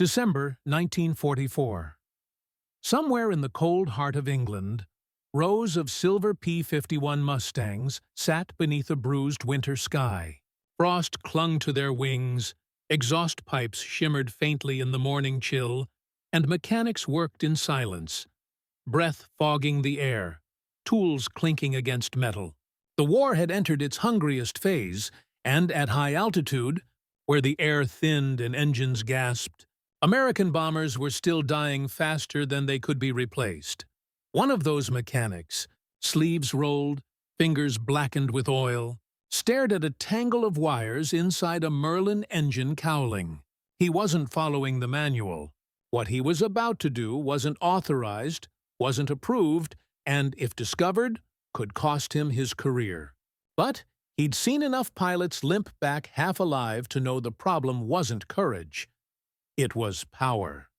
December 1944. Somewhere in the cold heart of England, rows of silver P-51 Mustangs sat beneath a bruised winter sky. Frost clung to their wings, exhaust pipes shimmered faintly in the morning chill, and mechanics worked in silence, breath fogging the air, tools clinking against metal. The war had entered its hungriest phase, and at high altitude, where the air thinned and engines gasped, American bombers were still dying faster than they could be replaced. One of those mechanics, sleeves rolled, fingers blackened with oil, stared at a tangle of wires inside a Merlin engine cowling. He wasn't following the manual. What he was about to do wasn't authorized, wasn't approved, and, if discovered, could cost him his career. But he'd seen enough pilots limp back half alive to know the problem wasn't courage. It was power.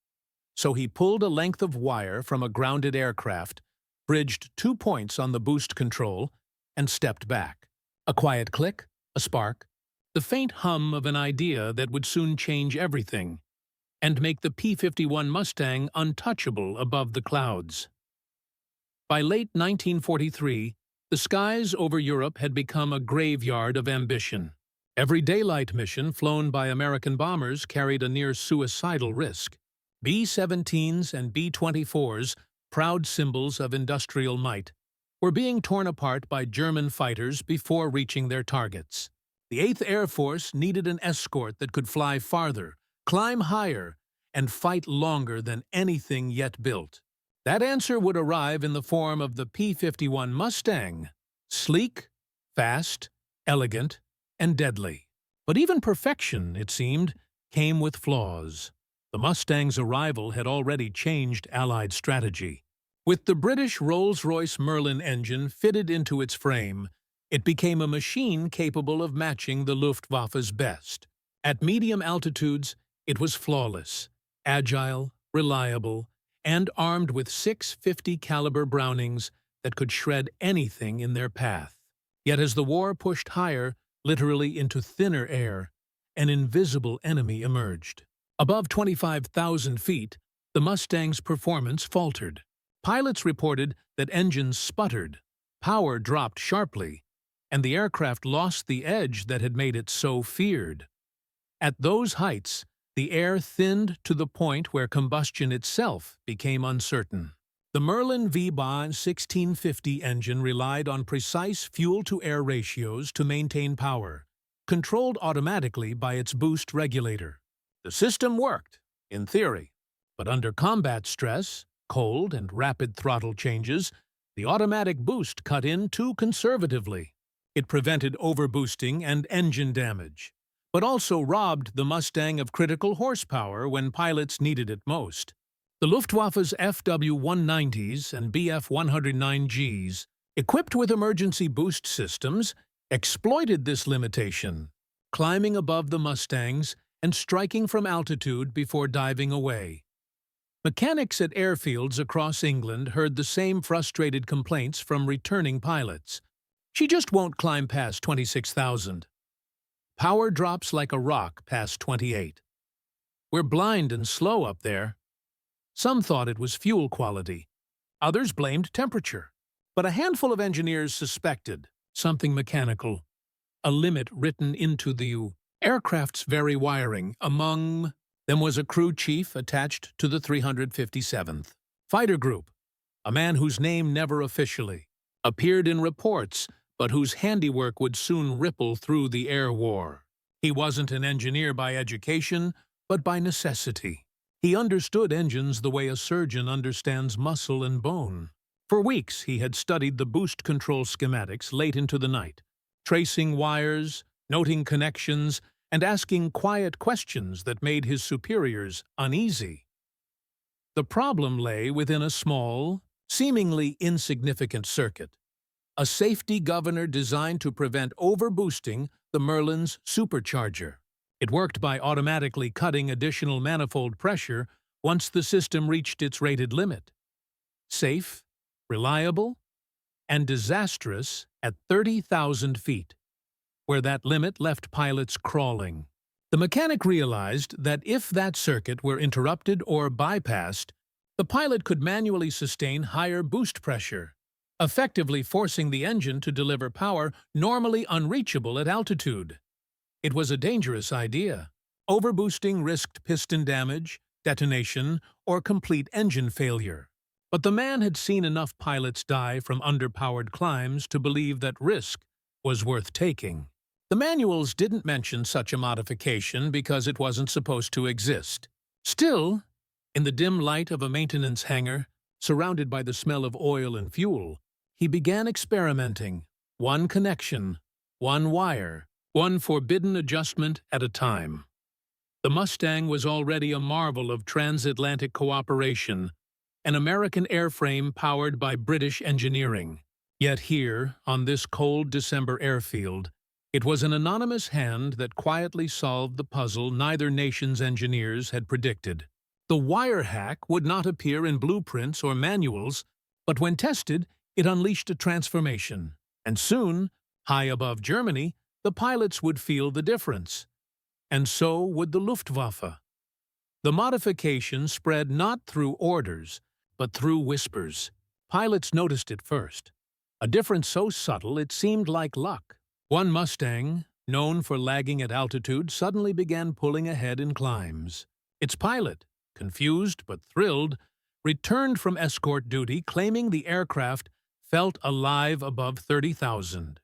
So he pulled a length of wire from a grounded aircraft, bridged 2 points on the boost control, and stepped back. A quiet click, a spark, the faint hum of an idea that would soon change everything, and make the P-51 Mustang untouchable above the clouds. By late 1943, the skies over Europe had become a graveyard of ambition. Every daylight mission flown by American bombers carried a near-suicidal risk. B-17s and B-24s, proud symbols of industrial might, were being torn apart by German fighters before reaching their targets. The 8th Air Force needed an escort that could fly farther, climb higher, and fight longer than anything yet built. That answer would arrive in the form of the P-51 Mustang, sleek, fast, elegant, and deadly. But even perfection, it seemed, came with flaws. The Mustang's arrival had already changed Allied strategy. With the British Rolls-Royce Merlin engine fitted into its frame, it became a machine capable of matching the Luftwaffe's best. At medium altitudes, it was flawless, agile, reliable, and armed with 650 caliber Brownings that could shred anything in their path. Yet as the war pushed higher, literally into thinner air, an invisible enemy emerged. Above 25,000 feet, the Mustang's performance faltered. Pilots reported that engines sputtered, power dropped sharply, and the aircraft lost the edge that had made it so feared. At those heights, the air thinned to the point where combustion itself became uncertain. The Merlin V-Bahn 1650 engine relied on precise fuel-to-air ratios to maintain power, controlled automatically by its boost regulator. The system worked, in theory, but under combat stress, cold and rapid throttle changes, the automatic boost cut in too conservatively. It prevented overboosting and engine damage, but also robbed the Mustang of critical horsepower when pilots needed it most. The Luftwaffe's FW-190s and Bf-109Gs, equipped with emergency boost systems, exploited this limitation, climbing above the Mustangs and striking from altitude before diving away. Mechanics at airfields across England heard the same frustrated complaints from returning pilots. "She just won't climb past 26,000. Power drops like a rock past 28. We're blind and slow up there." Some thought it was fuel quality. Others blamed temperature. But a handful of engineers suspected something mechanical, a limit written into the aircraft's very wiring. Among them was a crew chief attached to the 357th Fighter Group, a man whose name never officially appeared in reports, but whose handiwork would soon ripple through the air war. He wasn't an engineer by education, but by necessity. He understood engines the way a surgeon understands muscle and bone. For weeks he had studied the boost control schematics late into the night, tracing wires, noting connections, and asking quiet questions that made his superiors uneasy. The problem lay within a small, seemingly insignificant circuit, a safety governor designed to prevent overboosting the Merlin's supercharger. It worked by automatically cutting additional manifold pressure once the system reached its rated limit. Safe, reliable, and disastrous at 30,000 feet, where that limit left pilots crawling. The mechanic realized that if that circuit were interrupted or bypassed, the pilot could manually sustain higher boost pressure, effectively forcing the engine to deliver power normally unreachable at altitude. It was a dangerous idea. Overboosting risked piston damage, detonation, or complete engine failure. But the man had seen enough pilots die from underpowered climbs to believe that risk was worth taking. The manuals didn't mention such a modification because it wasn't supposed to exist. Still, in the dim light of a maintenance hangar, surrounded by the smell of oil and fuel, he began experimenting. One connection, one wire, one forbidden adjustment at a time. The Mustang was already a marvel of transatlantic cooperation, an American airframe powered by British engineering. Yet here, on this cold December airfield, it was an anonymous hand that quietly solved the puzzle neither nation's engineers had predicted. The wire hack would not appear in blueprints or manuals, but when tested, it unleashed a transformation. And soon, high above Germany, the pilots would feel the difference. And so would the Luftwaffe. The modification spread not through orders, but through whispers. Pilots noticed it first. A difference so subtle it seemed like luck. One Mustang, known for lagging at altitude, suddenly began pulling ahead in climbs. Its pilot, confused but thrilled, returned from escort duty claiming the aircraft felt alive above 30,000.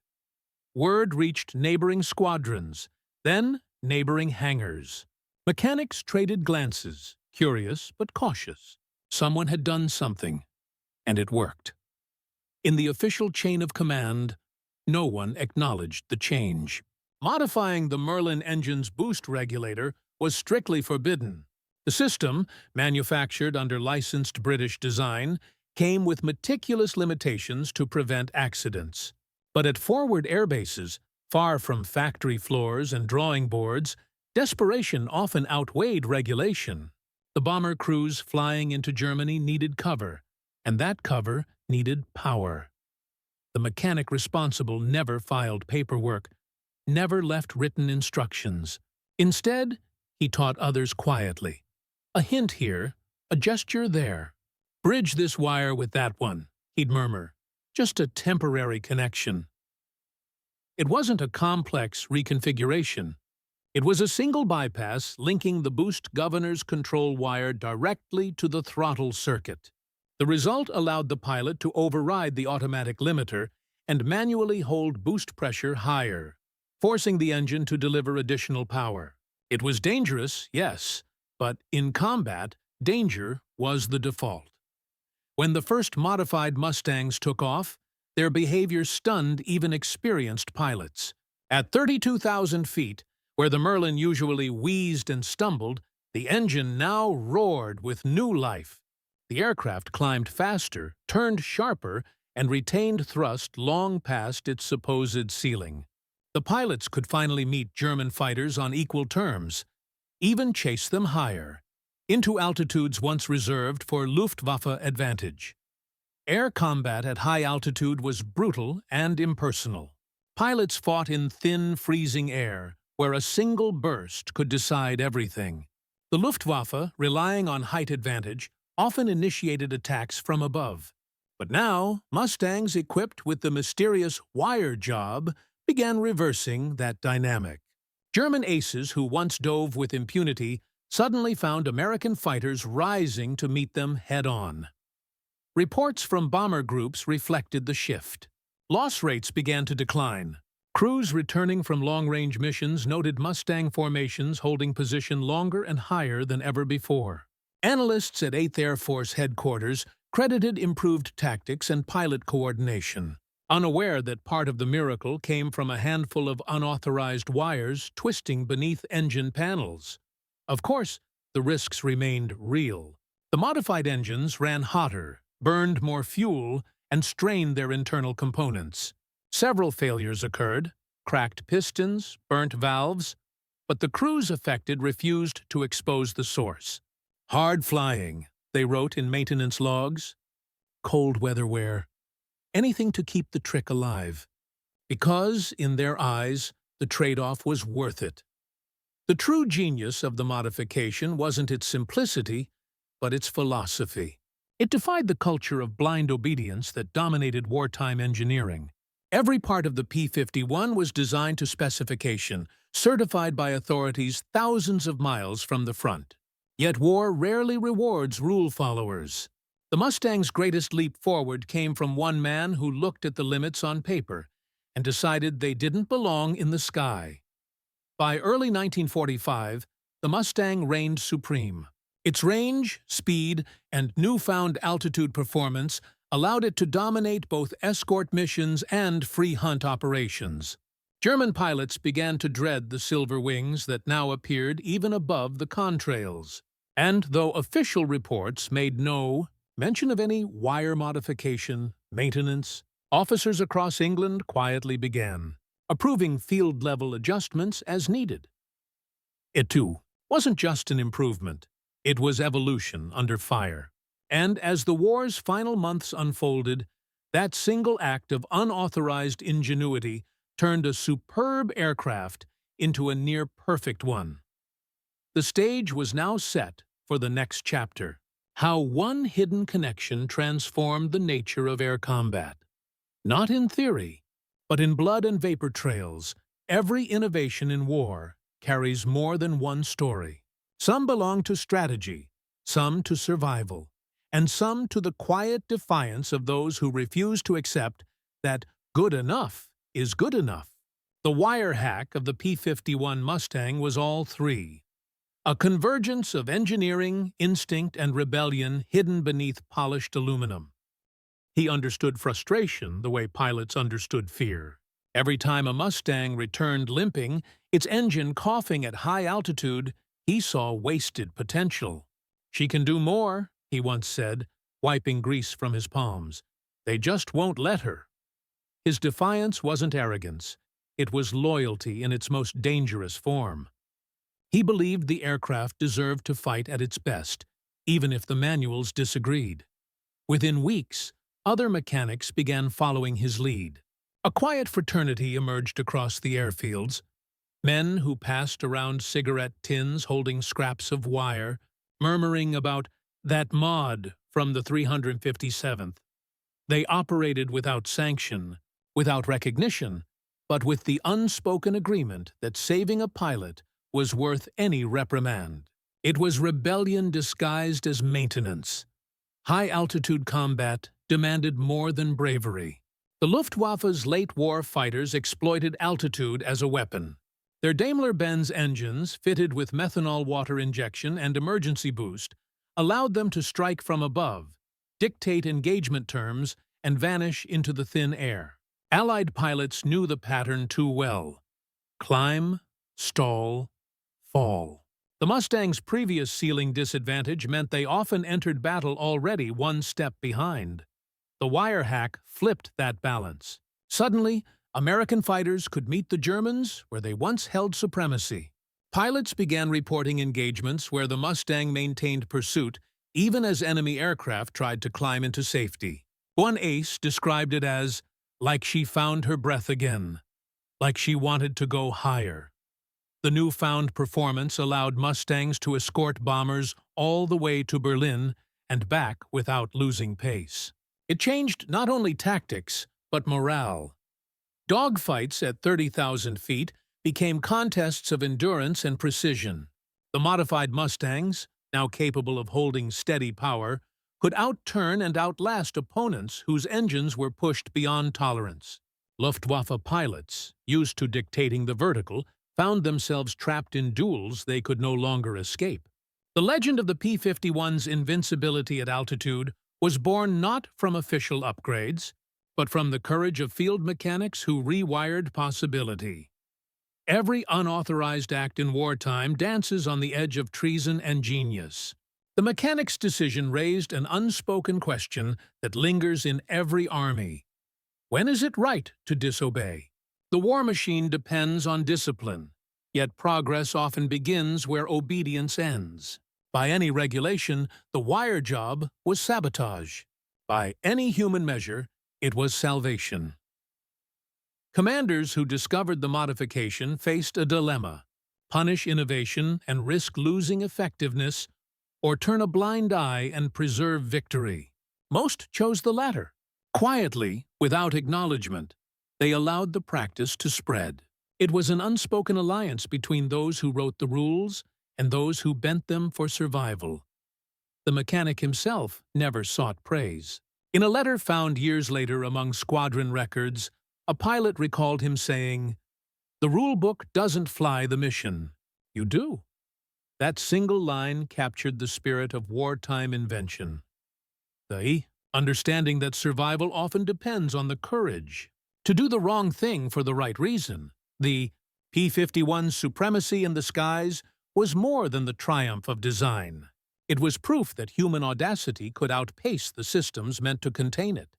Word reached neighboring squadrons, then neighboring hangars. Mechanics traded glances, curious but cautious. Someone had done something, and it worked. In the official chain of command, no one acknowledged the change. Modifying the Merlin engine's boost regulator was strictly forbidden. The system, manufactured under licensed British design, came with meticulous limitations to prevent accidents. But at forward airbases, far from factory floors and drawing boards, desperation often outweighed regulation. The bomber crews flying into Germany needed cover, and that cover needed power. The mechanic responsible never filed paperwork, never left written instructions. Instead, he taught others quietly. A hint here, a gesture there. Bridge this wire with that one, he'd murmur. Just a temporary connection. It wasn't a complex reconfiguration. It was a single bypass linking the boost governor's control wire directly to the throttle circuit. The result allowed the pilot to override the automatic limiter and manually hold boost pressure higher, forcing the engine to deliver additional power. It was dangerous, yes, but in combat, danger was the default. When the first modified Mustangs took off, their behavior stunned even experienced pilots. At 32,000 feet, where the Merlin usually wheezed and stumbled, the engine now roared with new life. The aircraft climbed faster, turned sharper, and retained thrust long past its supposed ceiling. The pilots could finally meet German fighters on equal terms, even chase them higher, into altitudes once reserved for Luftwaffe advantage. Air combat at high altitude was brutal and impersonal. Pilots fought in thin, freezing air, where a single burst could decide everything. The Luftwaffe, relying on height advantage, often initiated attacks from above. But now, Mustangs equipped with the mysterious wire job began reversing that dynamic. German aces who once dove with impunity suddenly found American fighters rising to meet them head-on. Reports from bomber groups reflected the shift. Loss rates began to decline. Crews returning from long-range missions noted Mustang formations holding position longer and higher than ever before. Analysts at 8th Air Force Headquarters credited improved tactics and pilot coordination, unaware that part of the miracle came from a handful of unauthorized wires twisting beneath engine panels. Of course, the risks remained real. The modified engines ran hotter, burned more fuel, and strained their internal components. Several failures occurred, cracked pistons, burnt valves, but the crews affected refused to expose the source. Hard flying, they wrote in maintenance logs. Cold weather wear. Anything to keep the trick alive. Because, in their eyes, the trade-off was worth it. The true genius of the modification wasn't its simplicity, but its philosophy. It defied the culture of blind obedience that dominated wartime engineering. Every part of the P-51 was designed to specification, certified by authorities thousands of miles from the front. Yet war rarely rewards rule followers. The Mustang's greatest leap forward came from one man who looked at the limits on paper and decided they didn't belong in the sky. By early 1945, the Mustang reigned supreme. Its range, speed, and newfound altitude performance allowed it to dominate both escort missions and free hunt operations. German pilots began to dread the silver wings that now appeared even above the contrails. And though official reports made no mention of any wire modification, maintenance, officers across England quietly began approving field-level adjustments as needed. It, too, wasn't just an improvement. It was evolution under fire. And as the war's final months unfolded, that single act of unauthorized ingenuity turned a superb aircraft into a near-perfect one. The stage was now set for the next chapter: how one hidden connection transformed the nature of air combat. Not in theory, but in blood and vapor trails, every innovation in war carries more than one story. Some belong to strategy, some to survival, and some to the quiet defiance of those who refuse to accept that good enough is good enough. The wire hack of the P-51 Mustang was all three: a convergence of engineering, instinct, and rebellion hidden beneath polished aluminum. He understood frustration the way pilots understood fear. Every time a Mustang returned limping, its engine coughing at high altitude, he saw wasted potential. "She can do more," he once said, wiping grease from his palms. "They just won't let her." His defiance wasn't arrogance. It was loyalty in its most dangerous form. He believed the aircraft deserved to fight at its best, even if the manuals disagreed. Within weeks, other mechanics began following his lead. A quiet fraternity emerged across the airfields. Men who passed around cigarette tins holding scraps of wire, murmuring about that mod from the 357th. They operated without sanction, without recognition, but with the unspoken agreement that saving a pilot was worth any reprimand. It was rebellion disguised as maintenance. High-altitude combat demanded more than bravery. The Luftwaffe's late-war fighters exploited altitude as a weapon. Their Daimler-Benz engines, fitted with methanol water injection and emergency boost, allowed them to strike from above, dictate engagement terms, and vanish into the thin air. Allied pilots knew the pattern too well: climb, stall, fall. The Mustang's previous ceiling disadvantage meant they often entered battle already one step behind. The wire hack flipped that balance. Suddenly, American fighters could meet the Germans where they once held supremacy. Pilots began reporting engagements where the Mustang maintained pursuit even as enemy aircraft tried to climb into safety. One ace described it as, like she found her breath again, like she wanted to go higher. The newfound performance allowed Mustangs to escort bombers all the way to Berlin and back without losing pace. It changed not only tactics, but morale. Dogfights at 30,000 feet became contests of endurance and precision. The modified Mustangs, now capable of holding steady power, could outturn and outlast opponents whose engines were pushed beyond tolerance. Luftwaffe pilots, used to dictating the vertical, found themselves trapped in duels they could no longer escape. The legend of the P-51's invincibility at altitude was born not from official upgrades, but from the courage of field mechanics who rewired possibility. Every unauthorized act in wartime dances on the edge of treason and genius. The mechanic's decision raised an unspoken question that lingers in every army. When is it right to disobey? The war machine depends on discipline, yet progress often begins where obedience ends. By any regulation, the wire job was sabotage. By any human measure, it was salvation. Commanders who discovered the modification faced a dilemma: punish innovation and risk losing effectiveness, or turn a blind eye and preserve victory. Most chose the latter. Quietly, without acknowledgement, they allowed the practice to spread. It was an unspoken alliance between those who wrote the rules and those who bent them for survival. The mechanic himself never sought praise. In a letter found years later among squadron records, a pilot recalled him saying, "The rule book doesn't fly the mission. You do." That single line captured the spirit of wartime invention. The understanding that survival often depends on the courage to do the wrong thing for the right reason. The P-51's supremacy in the skies was more than the triumph of design. It was proof that human audacity could outpace the systems meant to contain it.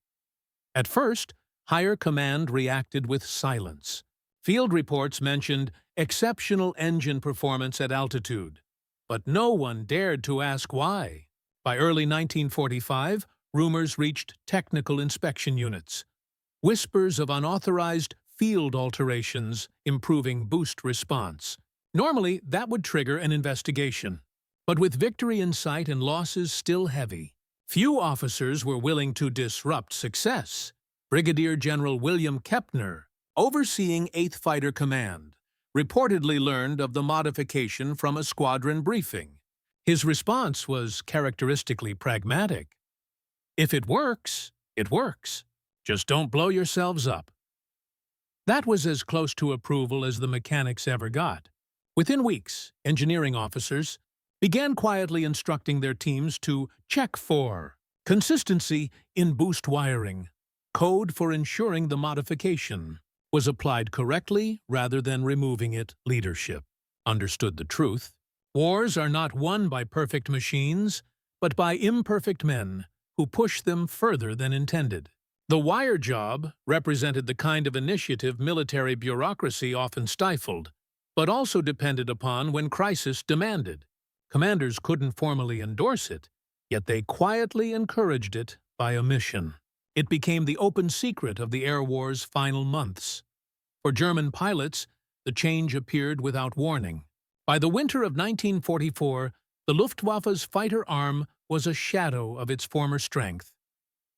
At first, higher command reacted with silence. Field reports mentioned exceptional engine performance at altitude, but no one dared to ask why. By early 1945, rumors reached technical inspection units. Whispers of unauthorized field alterations improving boost response. Normally, that would trigger an investigation. But with victory in sight and losses still heavy, few officers were willing to disrupt success. Brigadier General William Kepner, overseeing 8th Fighter Command, reportedly learned of the modification from a squadron briefing. His response was characteristically pragmatic. "If it works, it works. Just don't blow yourselves up." That was as close to approval as the mechanics ever got. Within weeks, engineering officers began quietly instructing their teams to check for consistency in boost wiring. Code for ensuring the modification was applied correctly rather than removing it. Leadership understood the truth. Wars are not won by perfect machines, but by imperfect men who push them further than intended. The wire job represented the kind of initiative military bureaucracy often stifled, but also depended upon when crisis demanded. Commanders couldn't formally endorse it, yet they quietly encouraged it by omission. It became the open secret of the Air War's final months. For German pilots, the change appeared without warning. By the winter of 1944, the Luftwaffe's fighter arm was a shadow of its former strength.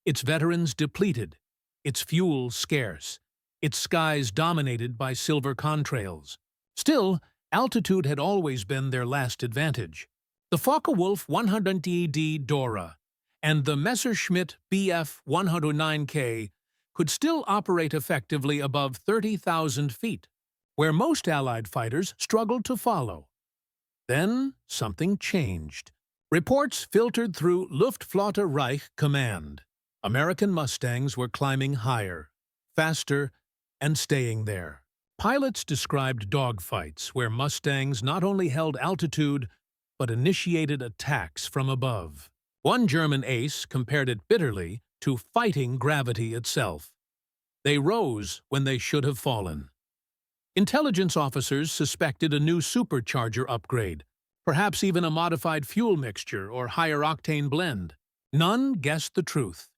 Its veterans depleted, its fuel scarce, its skies dominated by silver contrails. Still, altitude had always been their last advantage. The Focke-Wulf 100D Dora and the Messerschmitt Bf 109K could still operate effectively above 30,000 feet, where most Allied fighters struggled to follow. Then something changed. Reports filtered through Luftwaffe Reich Command. American Mustangs were climbing higher, faster, and staying there. Pilots described dogfights where Mustangs not only held altitude, but initiated attacks from above. One German ace compared it bitterly to fighting gravity itself. They rose when they should have fallen. Intelligence officers suspected a new supercharger upgrade, perhaps even a modified fuel mixture or higher octane blend. None guessed the truth,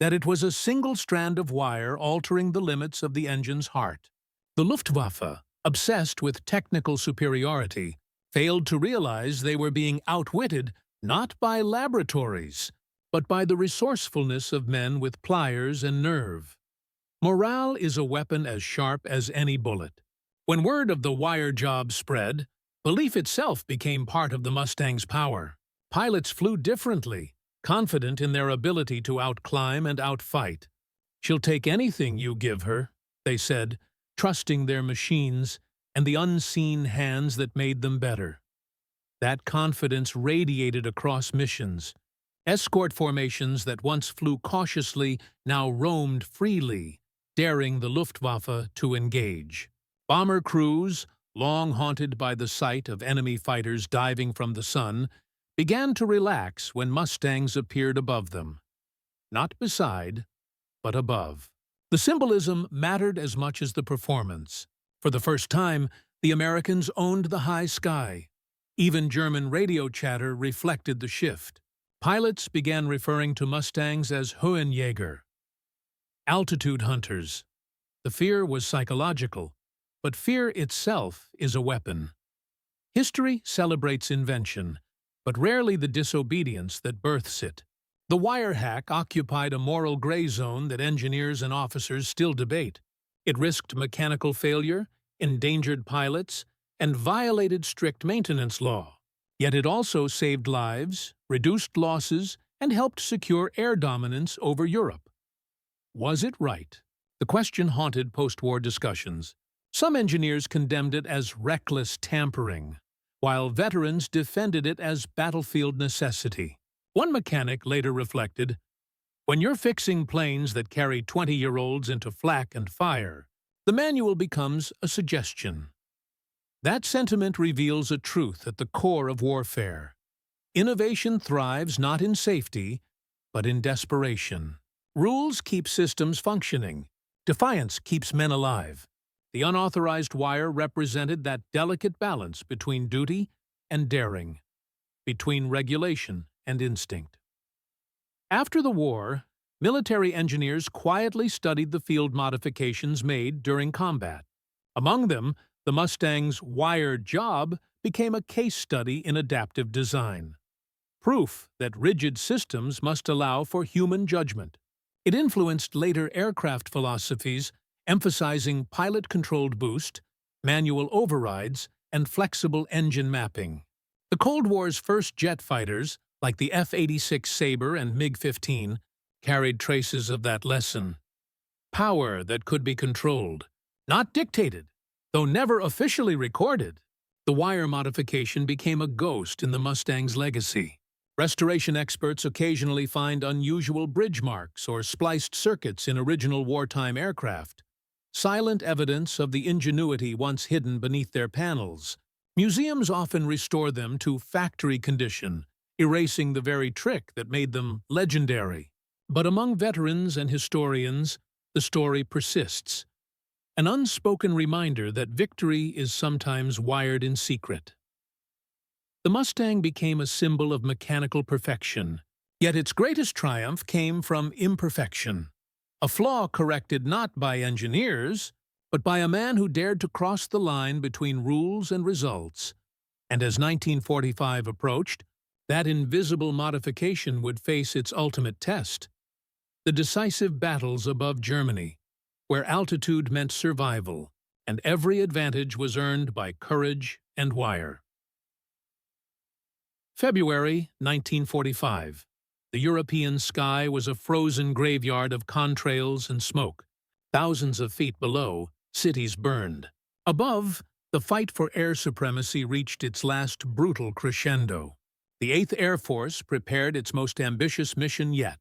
that it was a single strand of wire altering the limits of the engine's heart. The Luftwaffe, obsessed with technical superiority, failed to realize they were being outwitted not by laboratories, but by the resourcefulness of men with pliers and nerve. Morale is a weapon as sharp as any bullet. When word of the wire job spread, belief itself became part of the Mustang's power. Pilots flew differently, confident in their ability to outclimb and outfight. "She'll take anything you give her," they said, trusting their machines and the unseen hands that made them better. That confidence radiated across missions. Escort formations that once flew cautiously now roamed freely, daring the Luftwaffe to engage. Bomber crews, long haunted by the sight of enemy fighters diving from the sun, began to relax when Mustangs appeared above them. Not beside, but above. The symbolism mattered as much as the performance. For the first time, the Americans owned the high sky. Even German radio chatter reflected the shift. Pilots began referring to Mustangs as Höhenjäger, altitude hunters. The fear was psychological, but fear itself is a weapon. History celebrates invention, but rarely the disobedience that births it. The wire hack occupied a moral gray zone that engineers and officers still debate. It risked mechanical failure, endangered pilots, and violated strict maintenance law. Yet it also saved lives, reduced losses, and helped secure air dominance over Europe. Was it right? The question haunted post-war discussions. Some engineers condemned it as reckless tampering, while veterans defended it as battlefield necessity. One mechanic later reflected, "When you're fixing planes that carry 20-year-olds into flak and fire, the manual becomes a suggestion." That sentiment reveals a truth at the core of warfare. Innovation thrives not in safety, but in desperation. Rules keep systems functioning. Defiance keeps men alive. The unauthorized wire represented that delicate balance between duty and daring, between regulation and instinct. After the war, military engineers quietly studied the field modifications made during combat. Among them, the Mustang's wire job became a case study in adaptive design. Proof that rigid systems must allow for human judgment. It influenced later aircraft philosophies, emphasizing pilot-controlled boost, manual overrides, and flexible engine mapping. The Cold War's first jet fighters, like the F-86 Sabre and MiG-15, carried traces of that lesson. Power that could be controlled, not dictated, though never officially recorded. The wire modification became a ghost in the Mustang's legacy. Restoration experts occasionally find unusual bridge marks or spliced circuits in original wartime aircraft, silent evidence of the ingenuity once hidden beneath their panels. Museums often restore them to factory condition, erasing the very trick that made them legendary. But among veterans and historians, the story persists. An unspoken reminder that victory is sometimes wired in secret. The Mustang became a symbol of mechanical perfection, yet its greatest triumph came from imperfection. A flaw corrected not by engineers, but by a man who dared to cross the line between rules and results. And as 1945 approached, that invisible modification would face its ultimate test. The decisive battles above Germany, where altitude meant survival, and every advantage was earned by courage and wire. February 1945. The European sky was a frozen graveyard of contrails and smoke. Thousands of feet below, cities burned. Above, the fight for air supremacy reached its last brutal crescendo. The 8th Air Force prepared its most ambitious mission yet.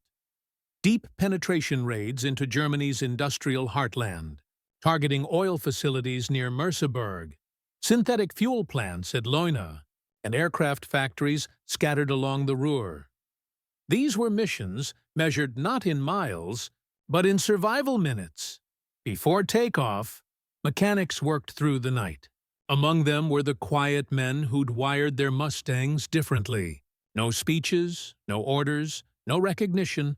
Deep penetration raids into Germany's industrial heartland, targeting oil facilities near Merseburg, synthetic fuel plants at Leuna, and aircraft factories scattered along the Ruhr. These were missions measured not in miles, but in survival minutes. Before takeoff, mechanics worked through the night. Among them were the quiet men who'd wired their Mustangs differently. No speeches, no orders, no recognition,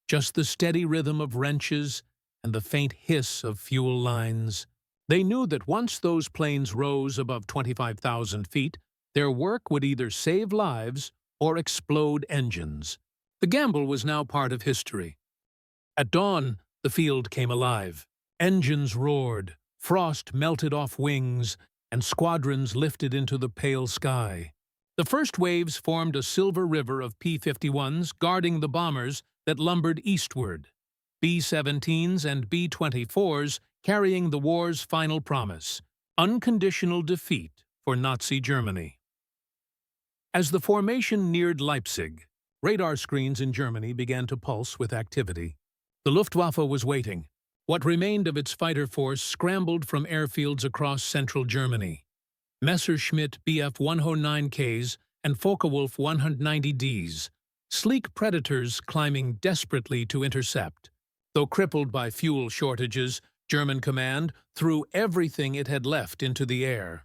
just the steady rhythm of wrenches and the faint hiss of fuel lines. They knew that once those planes rose above 25,000 feet, their work would either save lives or explode engines. The gamble was now part of history. At dawn, the field came alive. Engines roared, frost melted off wings, and squadrons lifted into the pale sky. The first waves formed a silver river of P-51s guarding the bombers that lumbered eastward, B-17s and B-24s carrying the war's final promise, unconditional defeat for Nazi Germany. As the formation neared Leipzig, radar screens in Germany began to pulse with activity. The Luftwaffe was waiting. What remained of its fighter force scrambled from airfields across central Germany. Messerschmitt Bf-109Ks and Focke-Wulf 190Ds, sleek predators climbing desperately to intercept. Though crippled by fuel shortages, German command threw everything it had left into the air.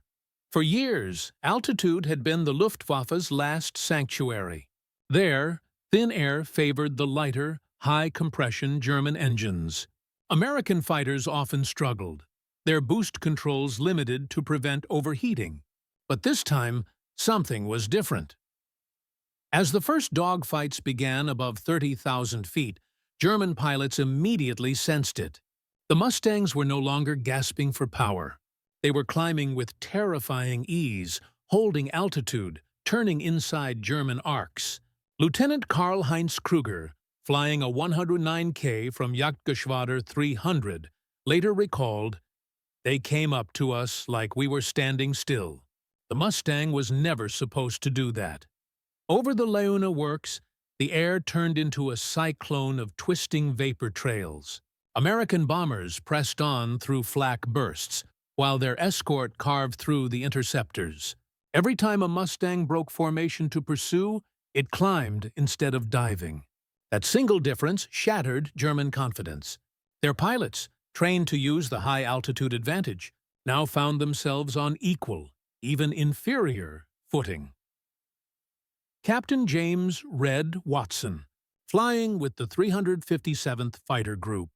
For years, altitude had been the Luftwaffe's last sanctuary. There, thin air favored the lighter, high-compression German engines. American fighters often struggled, their boost controls limited to prevent overheating. But this time, something was different. As the first dogfights began above 30,000 feet, German pilots immediately sensed it. The Mustangs were no longer gasping for power. They were climbing with terrifying ease, holding altitude, turning inside German arcs. Lieutenant Karl-Heinz Kruger, flying a 109K from Jagdgeschwader 300, later recalled, "They came up to us like we were standing still. The Mustang was never supposed to do that." Over the Leuna works, the air turned into a cyclone of twisting vapor trails. American bombers pressed on through flak bursts, while their escort carved through the interceptors. Every time a Mustang broke formation to pursue, it climbed instead of diving. That single difference shattered German confidence. Their pilots, trained to use the high-altitude advantage, now found themselves on equal, even inferior, footing. Captain James "Red" Watson, flying with the 357th Fighter Group,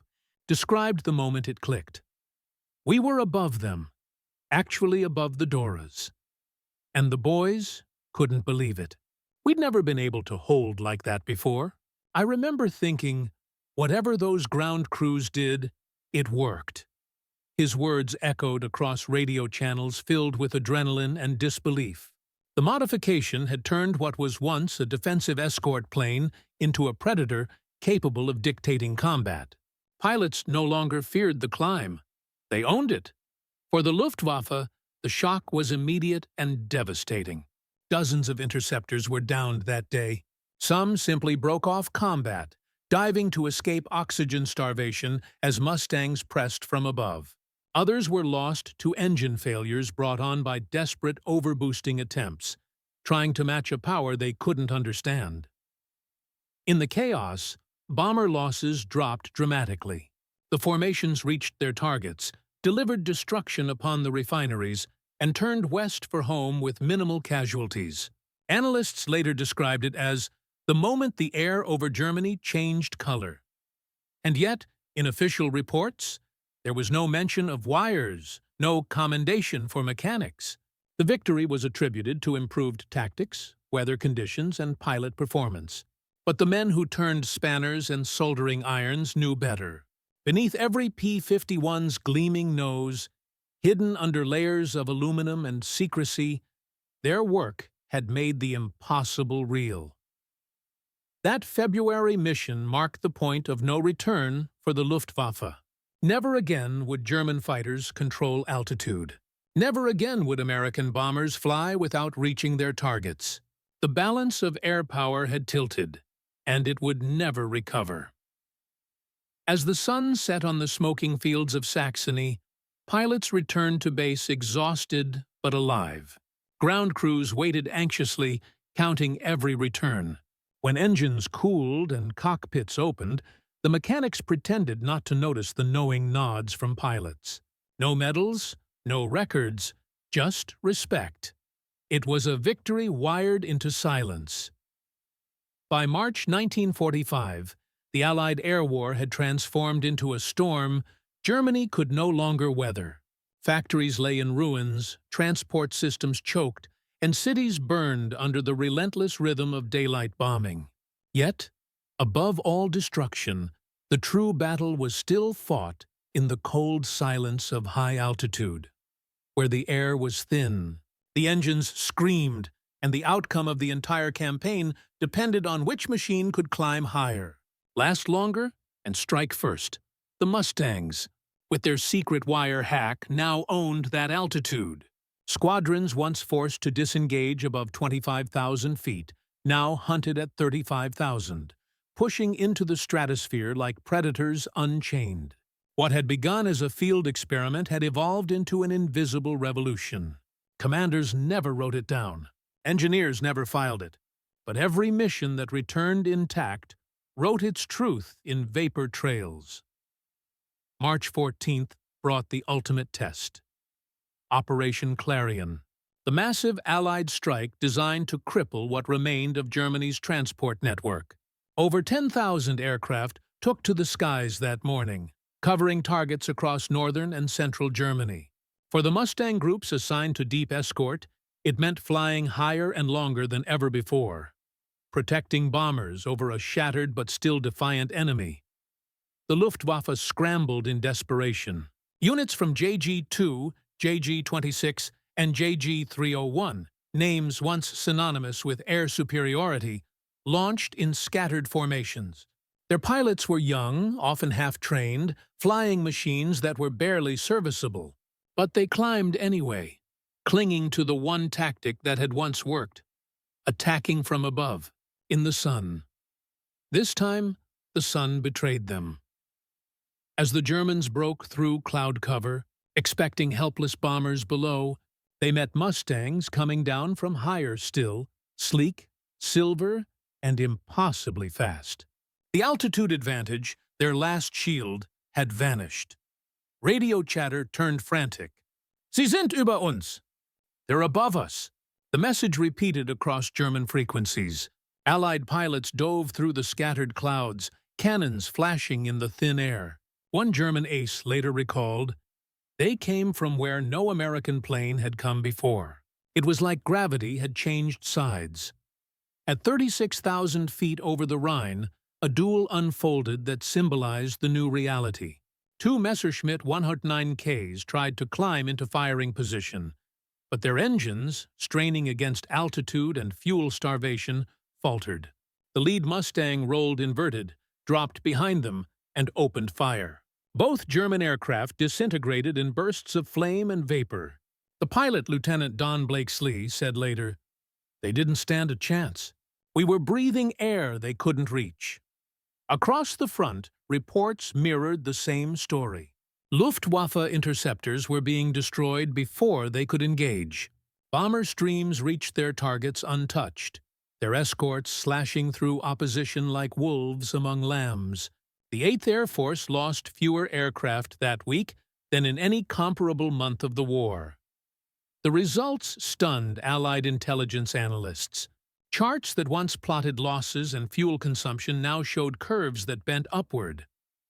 described the moment it clicked. "We were above them, actually above the Doras. And the boys couldn't believe it. We'd never been able to hold like that before. I remember thinking, whatever those ground crews did, it worked." His words echoed across radio channels filled with adrenaline and disbelief. The modification had turned what was once a defensive escort plane into a predator capable of dictating combat. Pilots no longer feared the climb. They owned it. For the Luftwaffe, the shock was immediate and devastating. Dozens of interceptors were downed that day. Some simply broke off combat, diving to escape oxygen starvation as Mustangs pressed from above. Others were lost to engine failures brought on by desperate overboosting attempts, trying to match a power they couldn't understand. In the chaos, bomber losses dropped dramatically. The formations reached their targets, delivered destruction upon the refineries, and turned west for home with minimal casualties. Analysts later described it as the moment the air over Germany changed color. And yet, in official reports, there was no mention of wires, no commendation for mechanics. The victory was attributed to improved tactics, weather conditions, and pilot performance. But the men who turned spanners and soldering irons knew better. Beneath every P-51's gleaming nose, hidden under layers of aluminum and secrecy, their work had made the impossible real. That February mission marked the point of no return for the Luftwaffe. Never again would German fighters control altitude. Never again would American bombers fly without reaching their targets. The balance of air power had tilted, and it would never recover. As the sun set on the smoking fields of Saxony, pilots returned to base exhausted but alive. Ground crews waited anxiously, counting every return. When engines cooled and cockpits opened, the mechanics pretended not to notice the knowing nods from pilots. No medals, no records, just respect. It was a victory wired into silence. By March 1945, the Allied air war had transformed into a storm Germany could no longer weather. Factories lay in ruins, transport systems choked, and cities burned under the relentless rhythm of daylight bombing. Yet, above all destruction, the true battle was still fought in the cold silence of high altitude, where the air was thin, the engines screamed, and the outcome of the entire campaign depended on which machine could climb higher, last longer, and strike first. The Mustangs, with their secret wire hack, now owned that altitude. Squadrons once forced to disengage above 25,000 feet now hunted at 35,000, pushing into the stratosphere like predators unchained. What had begun as a field experiment had evolved into an invisible revolution. Commanders never wrote it down. Engineers never filed it. But every mission that returned intact wrote its truth in vapor trails. March 14th brought the ultimate test. Operation Clarion, the massive Allied strike designed to cripple what remained of Germany's transport network. Over 10,000 aircraft took to the skies that morning, covering targets across northern and central Germany. For the Mustang groups assigned to deep escort, It meant flying higher and longer than ever before, protecting bombers over a shattered but still defiant enemy. The Luftwaffe scrambled in desperation. Units from JG-2, JG-26, and JG-301, names once synonymous with air superiority, launched in scattered formations. Their pilots were young, often half-trained, flying machines that were barely serviceable. But they climbed anyway, clinging to the one tactic that had once worked: attacking from above, in the sun. This time, the sun betrayed them. As the Germans broke through cloud cover, expecting helpless bombers below, they met Mustangs coming down from higher still, sleek, silver, and impossibly fast. The altitude advantage, their last shield, had vanished. Radio chatter turned frantic. "Sie sind über uns!" "They're above us!" The message repeated across German frequencies. Allied pilots dove through the scattered clouds, cannons flashing in the thin air. One German ace later recalled, "They came from where no American plane had come before. It was like gravity had changed sides." At 36,000 feet over the Rhine, a duel unfolded that symbolized the new reality. Two Messerschmitt 109Ks tried to climb into firing position, but their engines, straining against altitude and fuel starvation, faltered. The lead Mustang rolled inverted, dropped behind them, and opened fire. Both German aircraft disintegrated in bursts of flame and vapor. The pilot, Lieutenant Don Blakesley, said later, "They didn't stand a chance. We were breathing air they couldn't reach." Across the front, reports mirrored the same story. Luftwaffe interceptors were being destroyed before they could engage. Bomber streams reached their targets untouched, their escorts slashing through opposition like wolves among lambs. The 8th Air Force lost fewer aircraft that week than in any comparable month of the war. The results stunned Allied intelligence analysts. Charts that once plotted losses and fuel consumption now showed curves that bent upward.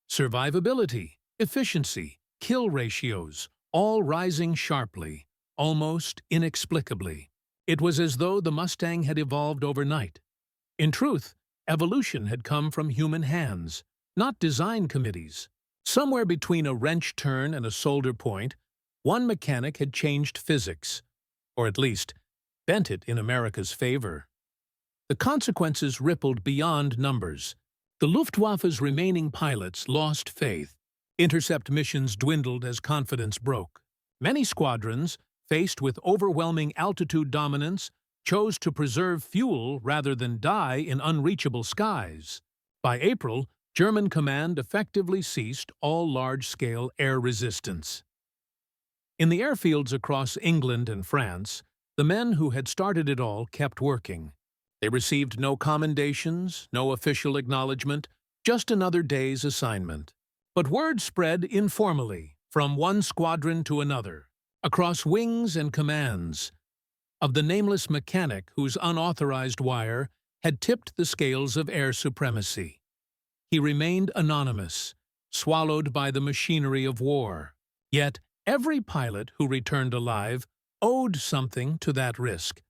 Survivability, efficiency, kill ratios, all rising sharply, almost inexplicably. It was as though the Mustang had evolved overnight. In truth, evolution had come from human hands, not design committees. Somewhere between a wrench turn and a solder point, one mechanic had changed physics, or at least bent it in America's favor. The consequences rippled beyond numbers. The Luftwaffe's remaining pilots lost faith. Intercept missions dwindled as confidence broke. Many squadrons, faced with overwhelming altitude dominance, chose to preserve fuel rather than die in unreachable skies. By April, German command effectively ceased all large-scale air resistance. In the airfields across England and France, the men who had started it all kept working. They received no commendations, no official acknowledgement, just another day's assignment. But word spread informally, from one squadron to another, across wings and commands, of the nameless mechanic whose unauthorized wire had tipped the scales of air supremacy. He remained anonymous, swallowed by the machinery of war. Yet every pilot who returned alive owed something to that risk.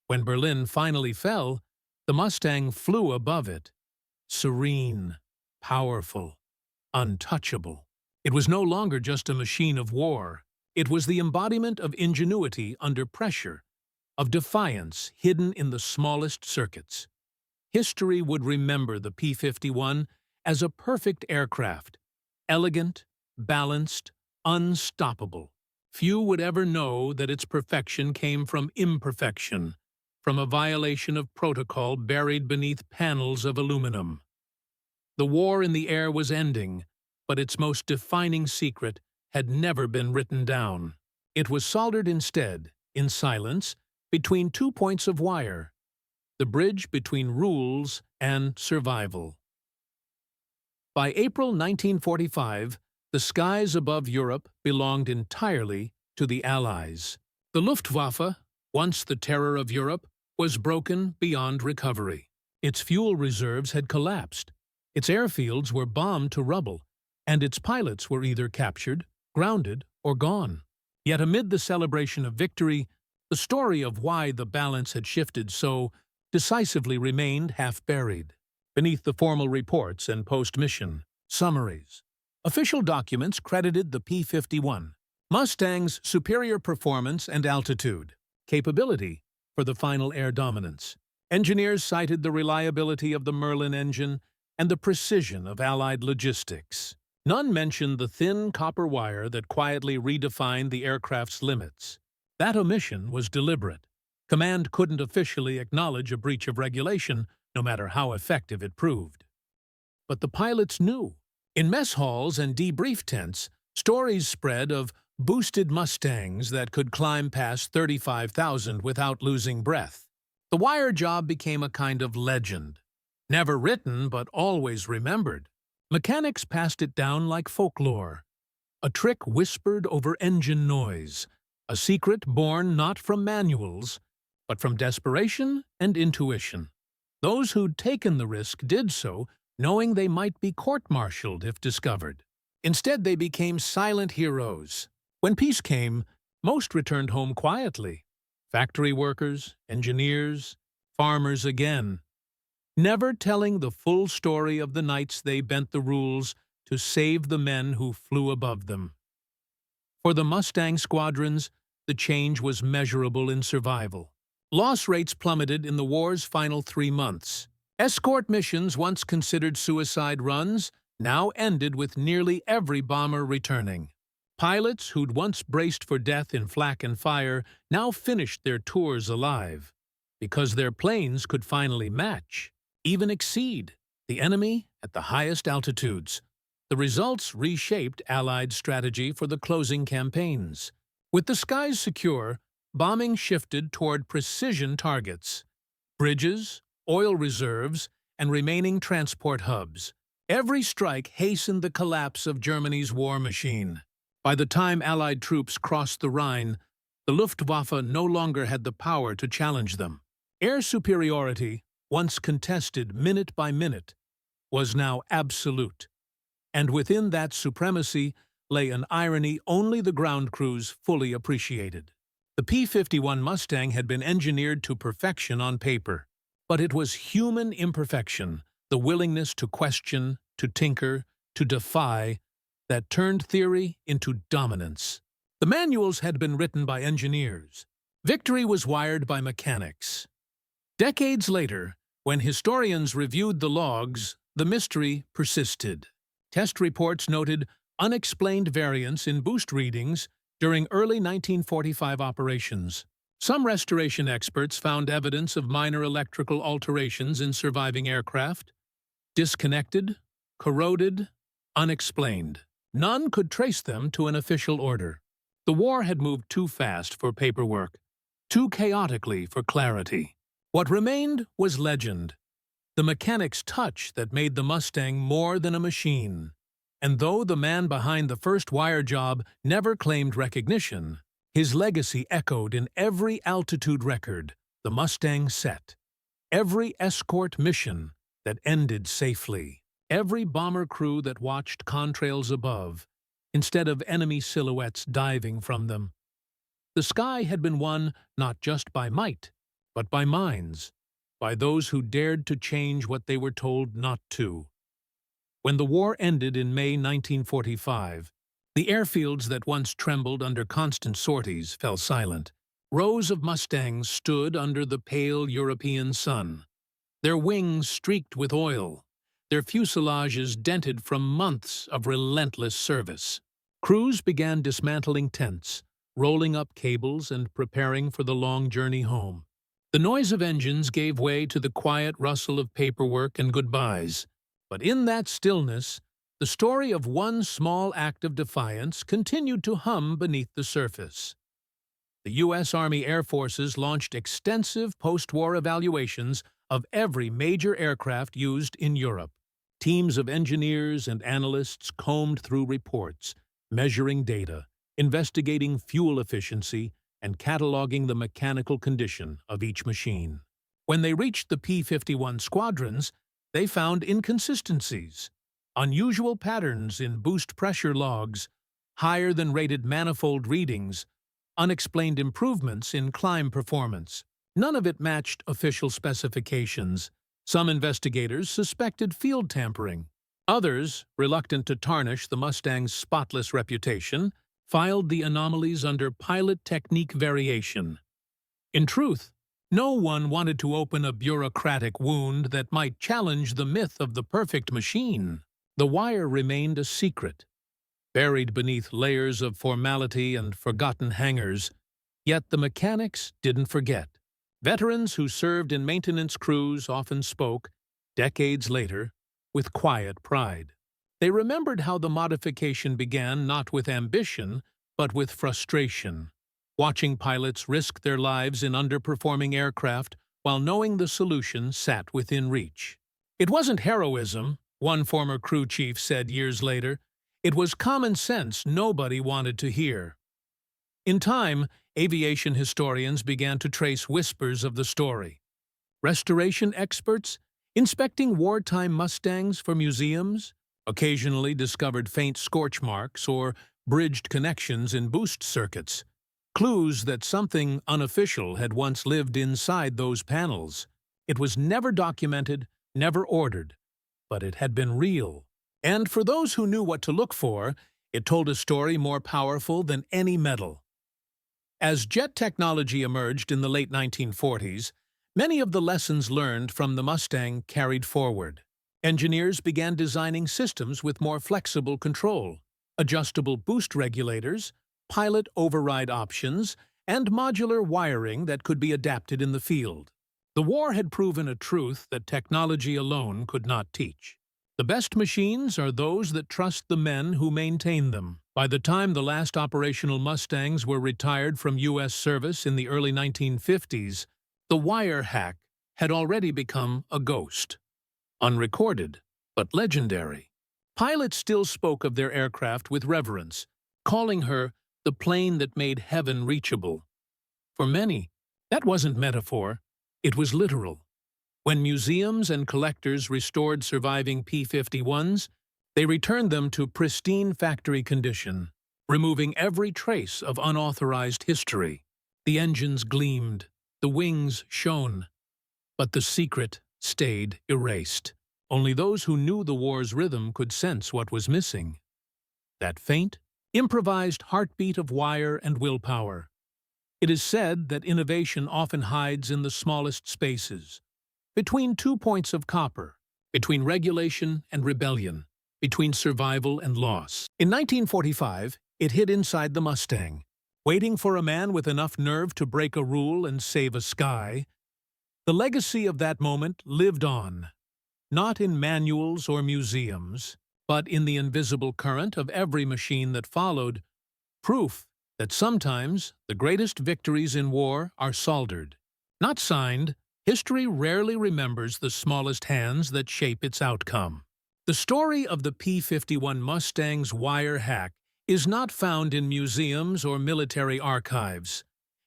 When Berlin finally fell, the Mustang flew above it, serene, powerful, untouchable. It was no longer just a machine of war. It was the embodiment of ingenuity under pressure, of defiance hidden in the smallest circuits. History would remember the P-51 as a perfect aircraft, elegant, balanced, unstoppable. Few would ever know that its perfection came from imperfection, from a violation of protocol buried beneath panels of aluminum. The war in the air was ending, but its most defining secret had never been written down. It was soldered instead, in silence, between 2 points of wire, the bridge between rules and survival. By April 1945, the skies above Europe belonged entirely to the Allies. The Luftwaffe, once the terror of Europe, was broken beyond recovery. Its fuel reserves had collapsed, its airfields were bombed to rubble, and its pilots were either captured, grounded, or gone. Yet amid the celebration of victory, The story of why the balance had shifted so decisively remained half-buried beneath the formal reports and post-mission summaries. Official documents credited the P-51 Mustang's superior performance and altitude capability for the final air dominance. Engineers cited the reliability of the Merlin engine and the precision of Allied logistics. None mentioned the thin copper wire that quietly redefined the aircraft's limits. That omission was deliberate. Command couldn't officially acknowledge a breach of regulation, no matter how effective it proved. But the pilots knew. In mess halls and debrief tents, stories spread of boosted Mustangs that could climb past 35,000 without losing breath. The wire job became a kind of legend. Never written, but always remembered. Mechanics passed it down like folklore. A trick whispered over engine noise. A secret born not from manuals, but from desperation and intuition. Those who'd taken the risk did so, knowing they might be court-martialed if discovered. Instead, they became silent heroes. When peace came, most returned home quietly. Factory workers, engineers, farmers again. Never telling the full story of the nights they bent the rules to save the men who flew above them. For the Mustang squadrons, the change was measurable in survival. Loss rates plummeted in the war's final 3 months. Escort missions, once considered suicide runs, now ended with nearly every bomber returning. Pilots who'd once braced for death in flak and fire now finished their tours alive, because their planes could finally match, even exceed, the enemy at the highest altitudes. The results reshaped Allied strategy for the closing campaigns. With the skies secure, bombing shifted toward precision targets. Bridges, oil reserves, and remaining transport hubs. Every strike hastened the collapse of Germany's war machine. By the time Allied troops crossed the Rhine, the Luftwaffe no longer had the power to challenge them. Air superiority, once contested minute by minute, was now absolute. And within that supremacy lay an irony only the ground crews fully appreciated. The P-51 Mustang had been engineered to perfection on paper, but it was human imperfection, the willingness to question, to tinker, to defy, that turned theory into dominance. The manuals had been written by engineers. Victory was wired by mechanics. Decades later, when historians reviewed the logs, the mystery persisted. Test reports noted unexplained variance in boost readings during early 1945 operations. Some restoration experts found evidence of minor electrical alterations in surviving aircraft. Disconnected, corroded, unexplained. None could trace them to an official order. The war had moved too fast for paperwork, too chaotically for clarity. What remained was legend, the mechanic's touch that made the Mustang more than a machine. And though the man behind the first wire job never claimed recognition, his legacy echoed in every altitude record the Mustang set, every escort mission that ended safely, every bomber crew that watched contrails above, instead of enemy silhouettes diving from them. The sky had been won not just by might, but by minds, by those who dared to change what they were told not to. When the war ended in May 1945, the airfields that once trembled under constant sorties fell silent. Rows of Mustangs stood under the pale European sun, their wings streaked with oil, their fuselages dented from months of relentless service. Crews began dismantling tents, rolling up cables and preparing for the long journey home. The noise of engines gave way to the quiet rustle of paperwork and goodbyes. But in that stillness, the story of one small act of defiance continued to hum beneath the surface. The U.S. Army Air Forces launched extensive post-war evaluations of every major aircraft used in Europe. Teams of engineers and analysts combed through reports, measuring data, investigating fuel efficiency, and cataloging the mechanical condition of each machine. When they reached the P-51 squadrons, they found inconsistencies, unusual patterns in boost pressure logs, higher-than-rated manifold readings, unexplained improvements in climb performance. None of it matched official specifications. Some investigators suspected field tampering. Others, reluctant to tarnish the Mustang's spotless reputation, filed the anomalies under pilot technique variation. In truth, no one wanted to open a bureaucratic wound that might challenge the myth of the perfect machine. The wire remained a secret, buried beneath layers of formality and forgotten hangars, yet the mechanics didn't forget. Veterans who served in maintenance crews often spoke, decades later, with quiet pride. They remembered how the modification began not with ambition, but with frustration, watching pilots risk their lives in underperforming aircraft while knowing the solution sat within reach. It wasn't heroism, one former crew chief said years later. It was common sense nobody wanted to hear. In time, aviation historians began to trace whispers of the story. Restoration experts, inspecting wartime Mustangs for museums, occasionally discovered faint scorch marks or bridged connections in boost circuits, clues that something unofficial had once lived inside those panels. It was never documented, never ordered, but it had been real. And for those who knew what to look for, it told a story more powerful than any medal. As jet technology emerged in the late 1940s, many of the lessons learned from the Mustang carried forward. Engineers began designing systems with more flexible control, adjustable boost regulators, pilot override options, and modular wiring that could be adapted in the field. The war had proven a truth that technology alone could not teach. The best machines are those that trust the men who maintain them. By the time the last operational Mustangs were retired from U.S. service in the early 1950s, the wire hack had already become a ghost. Unrecorded, but legendary. Pilots still spoke of their aircraft with reverence, calling her the plane that made heaven reachable. For many, that wasn't metaphor, it was literal. When museums and collectors restored surviving P-51s, they returned them to pristine factory condition, removing every trace of unauthorized history. The engines gleamed, the wings shone, but the secret stayed erased. Only those who knew the war's rhythm could sense what was missing. That faint, improvised heartbeat of wire and willpower. It is said that innovation often hides in the smallest spaces, between 2 points of copper, between regulation and rebellion, between survival and loss. In 1945, it hid inside the Mustang, waiting for a man with enough nerve to break a rule and save a sky. The legacy of that moment lived on, not in manuals or museums, but in the invisible current of every machine that followed, proof that sometimes the greatest victories in war are soldered, not signed. History rarely remembers the smallest hands that shape its outcome. The story of the P-51 Mustang's wire hack is not found in museums or military archives.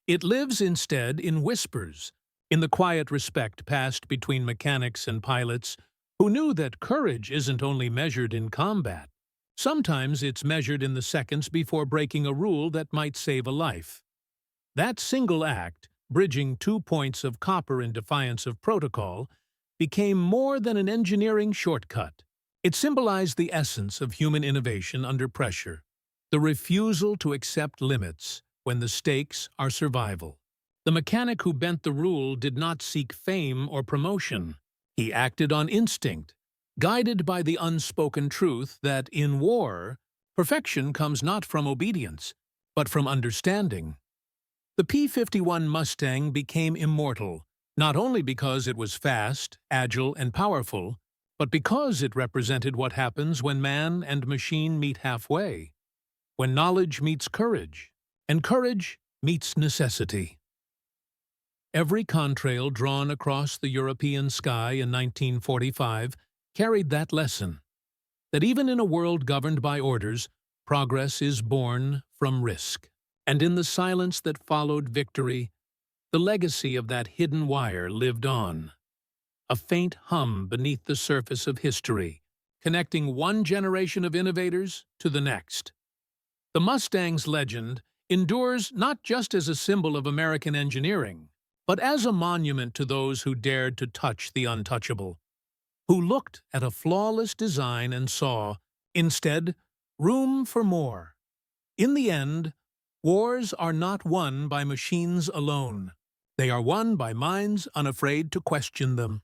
It lives instead in whispers, in the quiet respect passed between mechanics and pilots who knew that courage isn't only measured in combat. Sometimes it's measured in the seconds before breaking a rule that might save a life. That single act, bridging 2 points of copper in defiance of protocol, became more than an engineering shortcut. It symbolized the essence of human innovation under pressure, the refusal to accept limits when the stakes are survival. The mechanic who bent the rule did not seek fame or promotion. He acted on instinct, guided by the unspoken truth that in war, perfection comes not from obedience, but from understanding. The P-51 Mustang became immortal, not only because it was fast, agile, and powerful, but because it represented what happens when man and machine meet halfway, when knowledge meets courage, and courage meets necessity. Every contrail drawn across the European sky in 1945 carried that lesson, that even in a world governed by orders, progress is born from risk. And in the silence that followed victory, the legacy of that hidden wire lived on. A faint hum beneath the surface of history, connecting one generation of innovators to the next. The Mustang's legend endures not just as a symbol of American engineering, but as a monument to those who dared to touch the untouchable, who looked at a flawless design and saw, instead, room for more. In the end, wars are not won by machines alone. They are won by minds unafraid to question them.